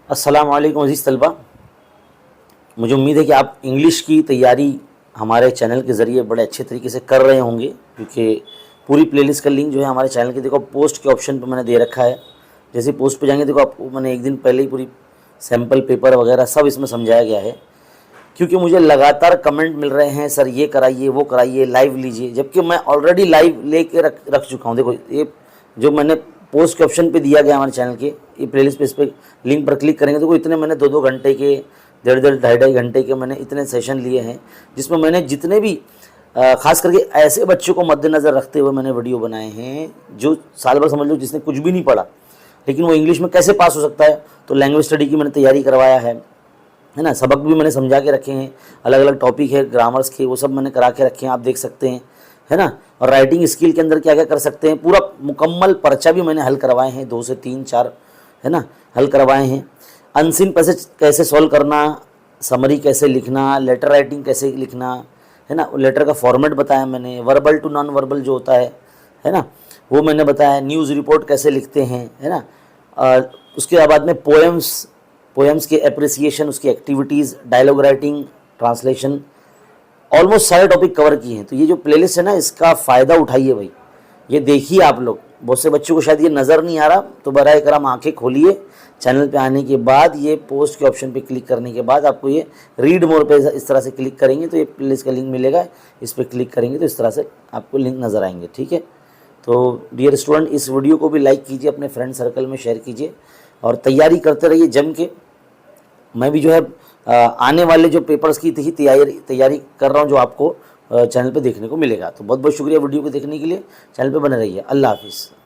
अस्सलाम वालेकुम अज़ीज़ तलबा। मुझे उम्मीद है कि आप इंग्लिश की तैयारी हमारे चैनल के ज़रिए बड़े अच्छे तरीके से कर रहे होंगे, क्योंकि पूरी प्लेलिस्ट का लिंक जो है हमारे चैनल के देखो पोस्ट के ऑप्शन पे मैंने दे रखा है। जैसे पोस्ट पे जाएंगे देखो आपको मैंने एक दिन पहले ही पूरी सैम्पल पेपर वगैरह सब इसमें समझाया गया है, क्योंकि मुझे लगातार कमेंट मिल रहे हैं सर ये कराइए वो कराइए लाइव लीजिए, जबकि मैं ऑलरेडी लाइव लेके रख चुका हूँ। देखो ये जो मैंने पोस्ट के ऑप्शन पे दिया गया हमारे चैनल के ये प्लेलिस्ट पे, इस पर लिंक पर क्लिक करेंगे तो इतने मैंने 2-2 घंटे के, 1.5-1.5 2.5 घंटे के मैंने इतने सेशन लिए हैं, जिसमें मैंने जितने भी खास करके ऐसे बच्चों को मद्देनज़र रखते हुए मैंने वीडियो बनाए हैं जो साल भर समझ लो जिसने कुछ भी नहीं पढ़ा लेकिन वो इंग्लिश में कैसे पास हो सकता है। तो लैंग्वेज स्टडी की मैंने तैयारी करवाया है ना, सबक भी मैंने समझा के रखे हैं, अलग अलग टॉपिक है ग्रामर्स के वो सब मैंने करा के रखे हैं, आप देख सकते हैं, है ना। और राइटिंग स्किल के अंदर क्या क्या कर सकते हैं पूरा मुकम्मल पर्चा भी मैंने हल करवाए हैं, 2 से 3 4 है ना हल करवाए हैं। अनसीन पैसेज कैसे सॉल्व करना, समरी कैसे लिखना, लेटर राइटिंग कैसे लिखना, है ना, लेटर का फॉर्मेट बताया मैंने, वर्बल टू नॉन वर्बल जो होता है ना वो मैंने बताया, न्यूज़ रिपोर्ट कैसे लिखते हैं, है ना। उसके बाद में पोएम्स के एप्रिसिएशन, उसकी activities, dialogue writing, translation, almost सारे टॉपिक कवर किए हैं। तो ये जो प्लेलिस्ट है ना इसका फ़ायदा उठाइए भाई, ये देखिए आप लोग। बहुत से बच्चों को शायद ये नज़र नहीं आ रहा, तो बराए करम आंखें खोलिए, चैनल पे आने के बाद ये पोस्ट के ऑप्शन पे क्लिक करने के बाद आपको ये रीड मोर पे इस तरह से क्लिक करेंगे तो ये प्लेलिस्ट का लिंक मिलेगा, इस पर क्लिक करेंगे तो इस तरह से आपको लिंक नज़र आएंगे। ठीक है, तो डियर स्टूडेंट इस वीडियो को भी लाइक कीजिए, अपने फ्रेंड सर्कल में शेयर कीजिए और तैयारी करते रहिए जम के। मैं भी जो है आने वाले जो पेपर्स की तैयारी कर रहा हूँ जो आपको चैनल पे देखने को मिलेगा। तो बहुत बहुत शुक्रिया वीडियो को देखने के लिए, चैनल पे बने रहिए। अल्लाह हाफिज़।